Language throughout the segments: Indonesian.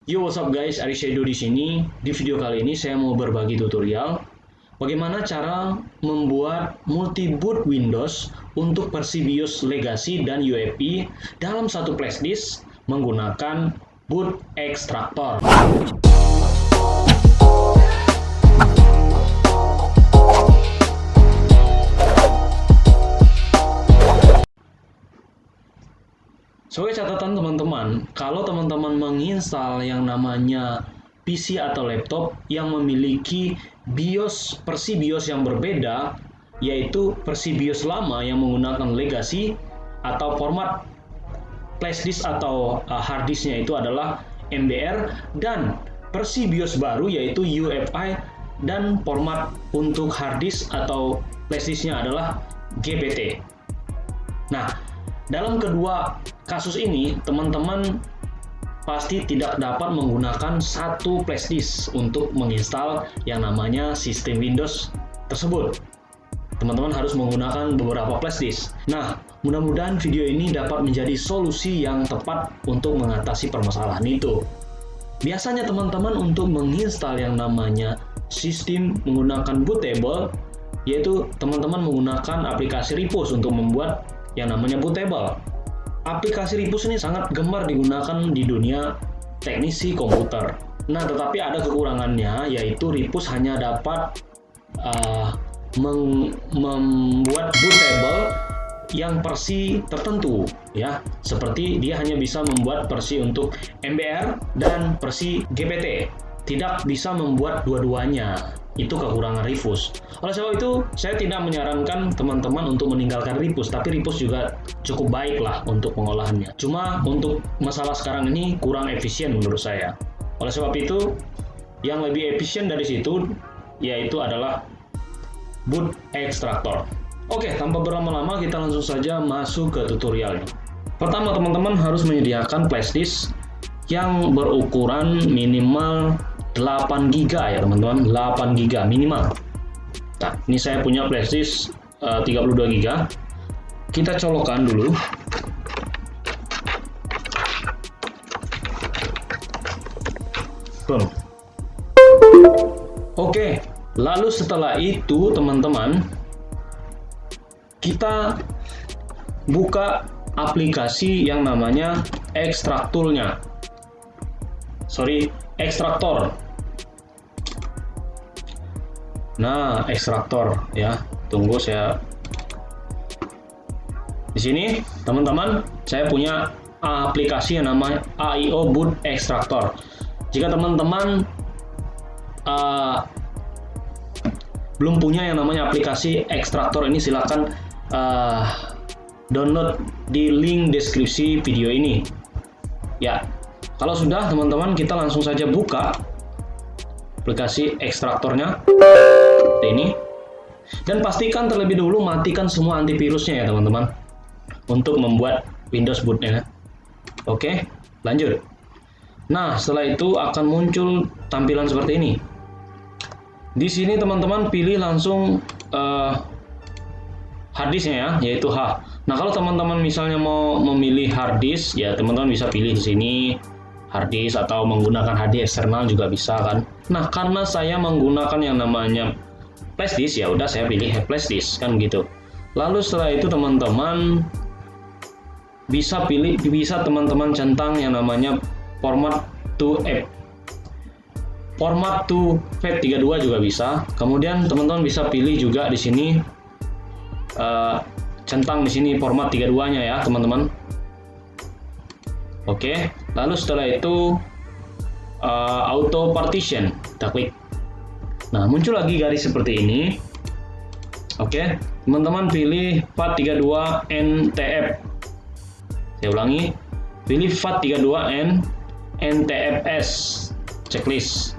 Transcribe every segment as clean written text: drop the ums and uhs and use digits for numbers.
Yo, what's up guys, Ari Shadow di sini. Di video kali ini saya mau berbagi tutorial bagaimana cara membuat multi boot Windows untuk versi BIOS Legacy dan UEFI dalam satu flashdisk menggunakan boot extractor. Sebagai catatan teman-teman, kalau teman-teman menginstal yang namanya PC atau laptop yang memiliki versi BIOS yang berbeda, yaitu versi BIOS lama yang menggunakan legacy atau format flash disk atau hard disknya itu adalah MBR, dan versi BIOS baru yaitu UEFI dan format untuk hard disk atau flash disknya adalah GPT. Nah, dalam kedua kasus ini, teman-teman pasti tidak dapat menggunakan satu flash disk untuk menginstal yang namanya sistem Windows tersebut. Teman-teman harus menggunakan beberapa flash disk. Nah, mudah-mudahan video ini dapat menjadi solusi yang tepat untuk mengatasi permasalahan itu. Biasanya teman-teman untuk menginstal yang namanya sistem menggunakan bootable, yaitu teman-teman menggunakan aplikasi Ripus untuk membuat yang namanya bootable. Aplikasi Ripus ini sangat gemar digunakan di dunia teknisi komputer. Nah, tetapi ada kekurangannya, yaitu Ripus hanya dapat membuat bootable yang versi tertentu, ya. Seperti dia hanya bisa membuat versi untuk MBR dan versi GPT, tidak bisa membuat dua-duanya. Itu kekurangan Ripus. Oleh sebab itu, saya tidak menyarankan teman-teman untuk meninggalkan Ripus, tapi Ripus juga cukup baik lah untuk pengolahannya. Cuma untuk masalah sekarang ini kurang efisien menurut saya. Oleh sebab itu, yang lebih efisien dari situ yaitu adalah boot extractor. Oke, tanpa berlama-lama kita langsung saja masuk ke tutorialnya. Pertama, teman-teman harus menyediakan flash disk yang berukuran minimal 8 GB ya teman-teman, 8 GB minimal. Nah, ini saya punya flash disk 32 GB. Kita colokkan dulu. Boom. Oke, lalu setelah itu teman-teman, kita buka aplikasi yang namanya Extractor-nya. Extractor. Nah, Extractor ya. Tunggu saya. Di sini, teman-teman, saya punya aplikasi yang namanya AIO Boot Extractor. Jika teman-teman belum punya yang namanya aplikasi Extractor ini, silakan download di link deskripsi video ini. Ya. Kalau sudah, teman-teman, kita langsung saja buka aplikasi Extractor-nya seperti ini. Dan pastikan terlebih dahulu matikan semua antivirusnya ya, teman-teman, untuk membuat Windows bootnya. Oke, lanjut. Nah, setelah itu akan muncul tampilan seperti ini. Di sini teman-teman pilih langsung hard disknya ya, yaitu H. Nah, kalau teman-teman misalnya mau memilih hard disk, ya teman-teman bisa pilih di sini hard disk, atau menggunakan HD eksternal juga bisa kan. Nah, karena saya menggunakan yang namanya flash disk, ya udah saya pilih flash disk kan gitu. Lalu setelah itu teman-teman bisa teman-teman centang yang namanya format to FAT32 juga bisa. Kemudian teman-teman bisa pilih juga di sini centang di sini format 32-nya ya, teman-teman. Oke, lalu setelah itu auto partition, kita klik. Nah, muncul lagi garis seperti ini. Oke, teman-teman pilih FAT32 NTF. Saya ulangi, pilih FAT32 NTFS checklist.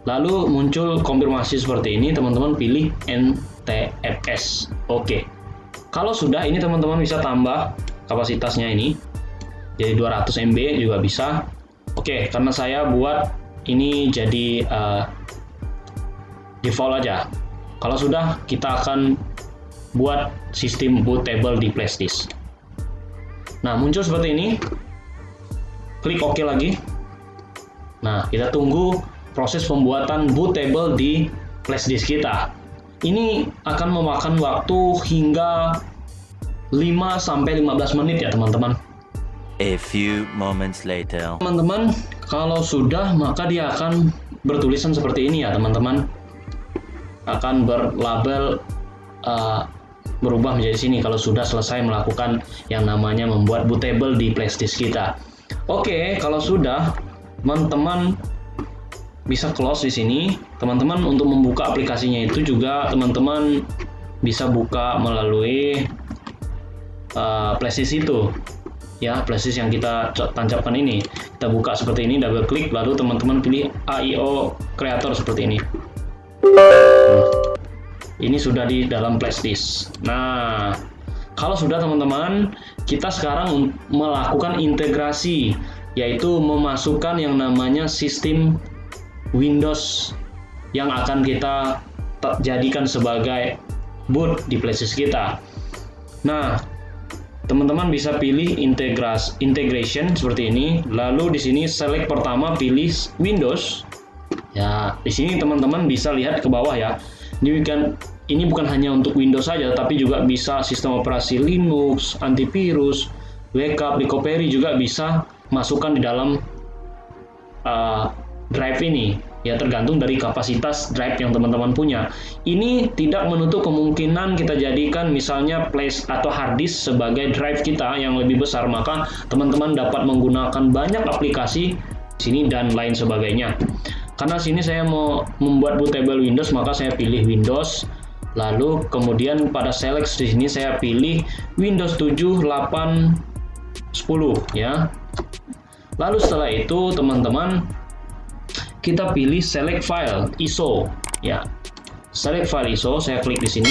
Lalu muncul konfirmasi seperti ini, teman-teman pilih NTFS. Oke. Kalau sudah, ini teman-teman bisa tambah kapasitasnya ini. Jadi 200 MB juga bisa. Oke, karena saya buat ini jadi default aja. Kalau sudah, kita akan buat sistem bootable di flashdisk. Nah, muncul seperti ini. Klik OK lagi. Nah, kita tunggu proses pembuatan bootable di flash disk kita. Ini akan memakan waktu hingga 5-15 menit ya teman-teman. A few moments later. Teman-teman, kalau sudah maka dia akan bertulisan seperti ini ya teman-teman. Akan berlabel berubah menjadi sini kalau sudah selesai melakukan yang namanya membuat bootable di flash disk kita. Oke, kalau sudah, teman-teman bisa close di sini. Teman-teman untuk membuka aplikasinya itu juga teman-teman bisa buka melalui flash disk itu. Ya, flash disk yang kita tancapkan ini. Kita buka seperti ini, double klik, lalu teman-teman pilih AIO Creator seperti ini. Ini sudah di dalam flash disk. Nah, kalau sudah teman-teman, kita sekarang melakukan integrasi, yaitu memasukkan yang namanya sistem Windows yang akan kita jadikan sebagai boot di flash disk kita. Nah, teman-teman bisa pilih integration seperti ini, lalu di sini select pertama pilih Windows. Ya, di sini teman-teman bisa lihat ke bawah ya. Ini bukan hanya untuk Windows saja, tapi juga bisa sistem operasi Linux, antivirus, backup, recovery juga bisa masukkan di dalam drive ini. Ya, tergantung dari kapasitas drive yang teman-teman punya. Ini tidak menutup kemungkinan kita jadikan misalnya flash atau hard disk sebagai drive kita yang lebih besar, maka teman-teman dapat menggunakan banyak aplikasi sini dan lain sebagainya. Karena sini saya mau membuat bootable Windows, maka saya pilih Windows. Lalu kemudian pada select di sini saya pilih Windows 7, 8, 10 ya. Lalu setelah itu teman-teman kita pilih select file ISO ya. Select file ISO, saya klik di sini.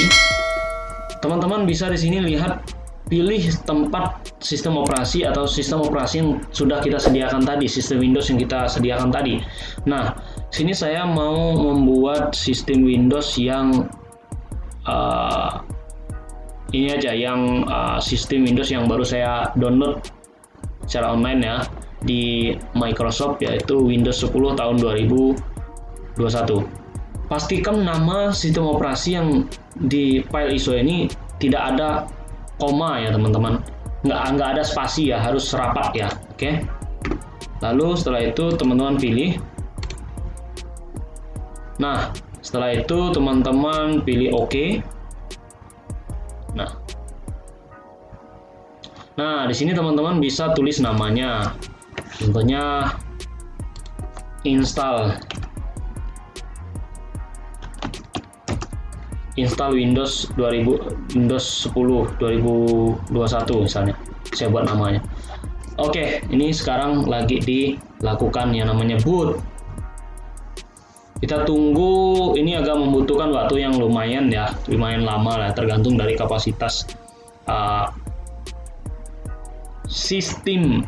Teman-teman bisa di sini lihat pilih tempat sistem operasi atau sistem operasi yang sudah kita sediakan tadi, sistem Windows yang kita sediakan tadi. Nah, sini saya mau membuat sistem Windows yang ini aja, yang sistem Windows yang baru saya download secara online ya di Microsoft, yaitu Windows 10 tahun 2021. Pastikan nama sistem operasi yang di file ISO ini tidak ada koma ya teman-teman, nggak ada spasi ya, harus rapat ya. Oke. Lalu setelah itu teman-teman pilih. Nah, setelah itu teman-teman pilih OK. Nah, di sini teman-teman bisa tulis namanya. Contohnya install Windows 10 2021 misalnya. Saya buat namanya. Oke, ini sekarang lagi dilakukan yang namanya boot. Kita tunggu, ini agak membutuhkan waktu yang lumayan lama lah, tergantung dari kapasitas sistem,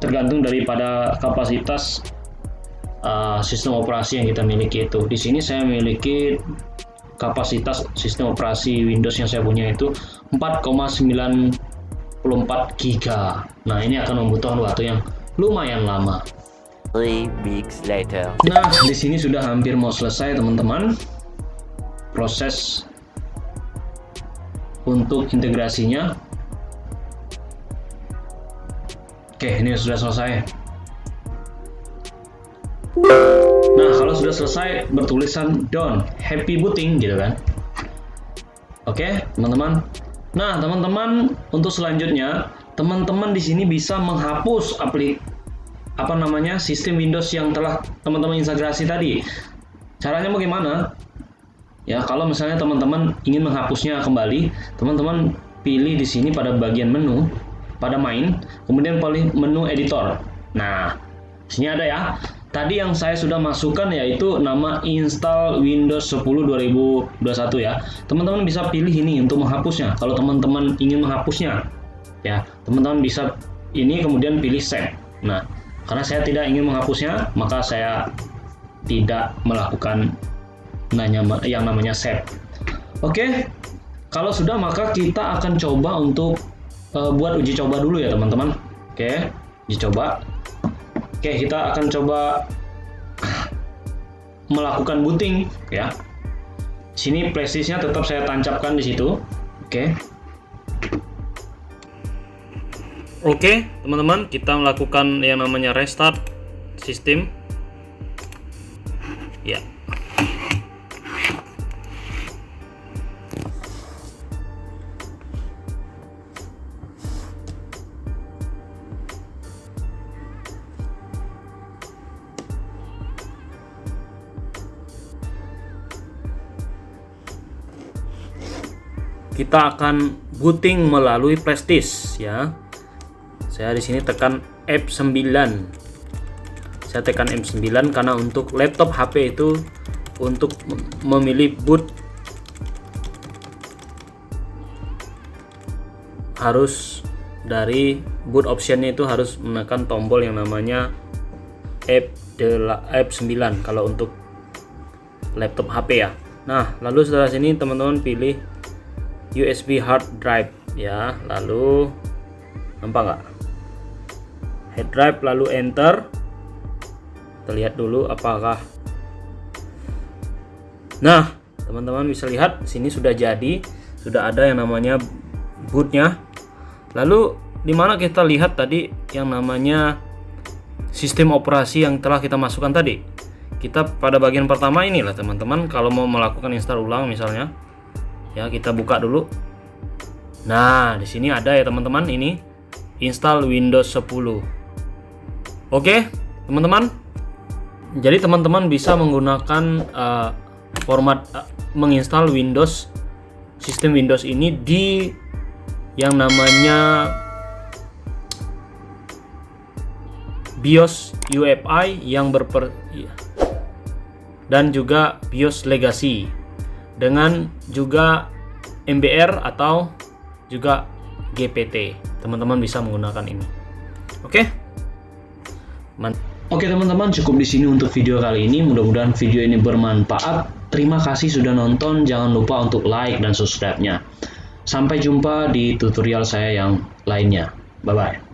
tergantung daripada kapasitas sistem operasi yang kita miliki itu. Di sini saya memiliki kapasitas sistem operasi Windows yang saya punya itu 4,94 GB. Nah, ini akan membutuhkan waktu yang lumayan lama. 3 weeks later. Nah, di sini sudah hampir mau selesai teman-teman proses untuk integrasinya. Oke, ini sudah selesai. Nah, kalau sudah selesai bertulisan done, happy booting gitu kan. Oke, teman-teman. Nah, teman-teman, untuk selanjutnya, teman-teman di sini bisa menghapus sistem Windows yang telah teman-teman integrasi tadi. Caranya bagaimana? Ya, kalau misalnya teman-teman ingin menghapusnya kembali, teman-teman pilih di sini pada bagian menu, pada main, kemudian pilih menu editor. Nah, sini ada ya. Tadi yang saya sudah masukkan yaitu nama install Windows 10 2021 ya. Teman-teman bisa pilih ini untuk menghapusnya. Kalau teman-teman ingin menghapusnya, ya, teman-teman bisa ini kemudian pilih save. Nah, karena saya tidak ingin menghapusnya, maka saya tidak melakukan yang namanya save. Oke, kalau sudah maka kita akan coba untuk buat uji coba dulu ya teman-teman. Oke, uji coba. Oke, kita akan coba melakukan booting ya. Sini flash disknya tetap saya tancapkan di situ. Oke, teman-teman, kita melakukan yang namanya restart sistem. Ya. Kita akan booting melalui flash disk ya. Saya di sini tekan F9. Saya tekan F9 karena untuk laptop HP itu untuk memilih boot harus dari boot optionnya itu harus menekan tombol yang namanya F9 kalau untuk laptop HP ya. Nah, lalu setelah sini teman-teman pilih USB hard drive ya, lalu nampak nggak hard drive, lalu enter. Kita lihat dulu apakah. Nah, teman-teman bisa lihat sini sudah jadi, sudah ada yang namanya bootnya. Lalu dimana kita lihat tadi yang namanya sistem operasi yang telah kita masukkan tadi. Kita pada bagian pertama inilah teman-teman, kalau mau melakukan install ulang misalnya ya, kita buka dulu. Nah, di sini ada ya teman-teman, ini install Windows 10. Oke, teman-teman. Jadi teman-teman bisa menggunakan format menginstal Windows, sistem Windows ini di yang namanya BIOS UEFI yang dan juga BIOS Legacy, dengan juga MBR atau juga GPT. Teman-teman bisa menggunakan ini. Oke teman-teman, cukup di sini untuk video kali ini. Mudah-mudahan video ini bermanfaat. Terima kasih sudah nonton. Jangan lupa untuk like dan subscribe-nya. Sampai jumpa di tutorial saya yang lainnya. Bye bye.